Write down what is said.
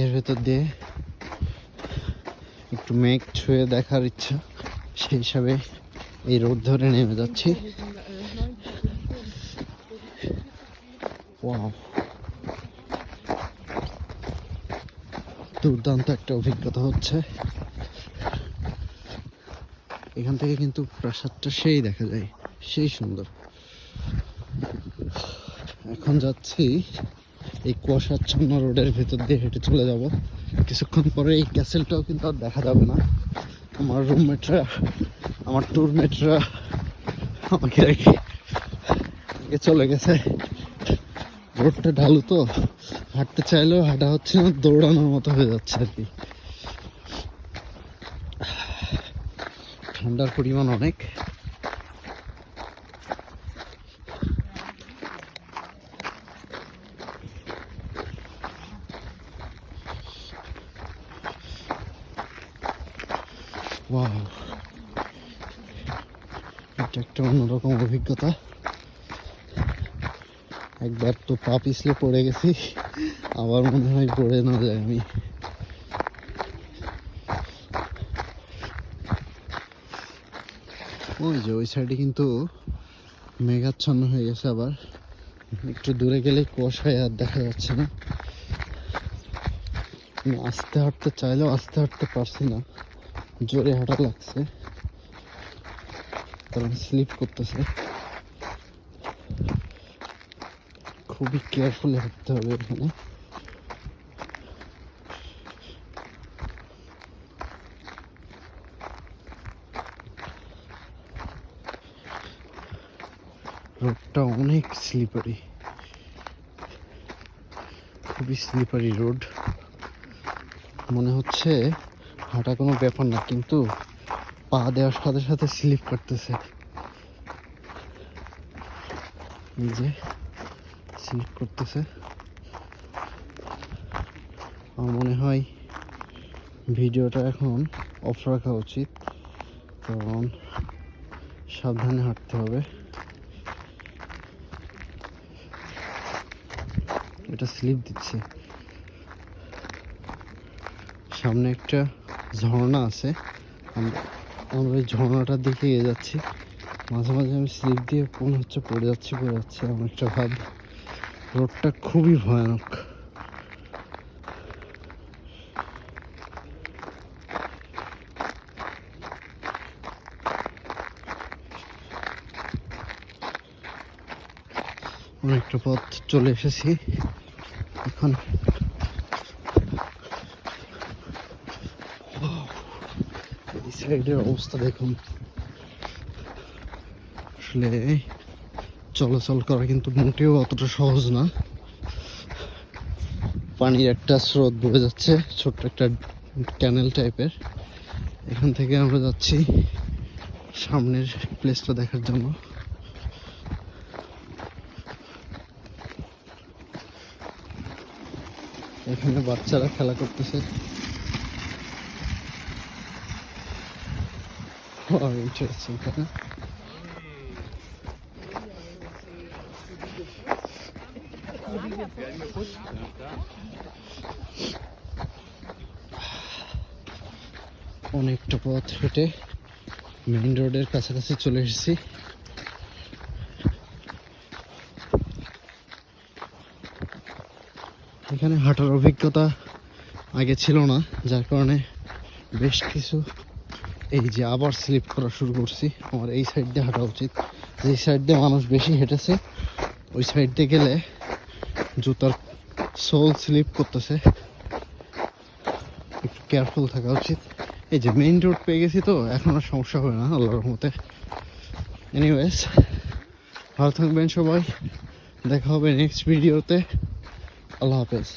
এর ভেতর দিয়ে একটু মেঘ ছুঁয়ে দেখার ইচ্ছা, সেই হিসাবে এই রোড ধরে নেমে যাচ্ছি। ওয়াও, দুর্দান্ত একটা অভিজ্ঞতা হচ্ছে। এখান থেকে কিন্তু প্রাসাদটা সেই দেখা যায়, সেই সুন্দর। এখন যাচ্ছি এই কুয়াশাচ্ছন্ন রোডের ভেতর দিয়ে হেঁটে চলে যাব। কিছুক্ষণ পরে এই ক্যাসেলটাও কিন্তু আর দেখা যাবে না। আমার রুমমেটরা, আমার ট্যুরমেটরা আমাকে রেখে চলে গেছে। রোডটা ঢালু তো, হাঁটতে চাইলেও হাঁটা হচ্ছে না, দৌড়ানোর মতো হয়ে যাচ্ছে আর কি। ঠান্ডার পরিমাণ অনেক। ওয়াও, এটা একটা অন্যরকম অভিজ্ঞতা। একবার তো পা পিছলে পড়ে গেছি, আবার মনে হয় পড়ে না যায় আমি। ওই যে ওই সাইডে কিন্তু মেঘাচ্ছন্ন হয়ে গেছে, আবার একটু দূরে গেলে কুয়াশায় আর দেখা যাচ্ছে না। আমি আস্তে হাঁটতে চাইলেও আস্তে হাঁটতে পারছি না, জোরে হাঁটা লাগছে, কারণ স্লিপ করতেছে। খুবই কেয়ারফুলি হাঁটতে হবে এখানে। রোডটা অনেক স্লিপারি, খুবই স্লিপারি রোড। মনে হচ্ছে হাঁটা কোনো ব্যাপার না, কিন্তু পা দেওয়ার সাথে সাথে স্লিপ করতেছে। নিজে স্লিপ করতেছে। আমার মনে হয় ভিডিওটা এখন অফ রাখা উচিত, কারণ সাবধানে হাঁটতে হবে। এটা স্লিপ দিচ্ছে। সামনে একটা ঝর্ণা আছে, আমরা ওই ঝর্ণাটার দিকে এগিয়ে যাচ্ছি। মাঝে মাঝে আমি স্লিপ দিয়ে মনে হচ্ছে পড়ে যাচ্ছি এমন একটা ভাব। রোডটা খুবই ভয়ানক। অনেকটা পথ চলে এসেছি এখন। এই সাইডের অবস্থা দেখুন। আসলে চলাচল করা কিন্তু মোটেও অতটা সহজ না। পানির একটা স্রোত বয়ে যাচ্ছে, ছোট্ট একটা ক্যানেল টাইপের। এখান থেকে আমরা যাচ্ছি সামনের প্লেসটা দেখার জন্য। এখানে বাচ্চারা খেলা করতেছে। ইন্টারেস্টিং, তাই না? অনেকটা পথ হেঁটে মেইন রোডের কাছাকাছি চলে এসেছি। এখানে হাঁটার অভিজ্ঞতা আগে ছিল না, যার কারণে বেশ কিছু এই যে আবার স্লিপ করা শুরু করছি। আমার এই সাইড দিয়ে হাঁটা উচিত, যে সাইড দিয়ে মানুষ বেশি হেঁটেছে ওই সাইড দিয়ে গেলে জুতার সোল স্লিপ করতেছে, একটু কেয়ারফুল থাকা উচিত। এই যে মেইন রোড পেয়ে গেছি তো, এখন আর সমস্যা হবে না আল্লাহর রহমতে। এনিওয়েজ, ভালো থাকবেন সবাই, দেখা হবে নেক্সট ভিডিওতে। আল্লাহ হাফেজ।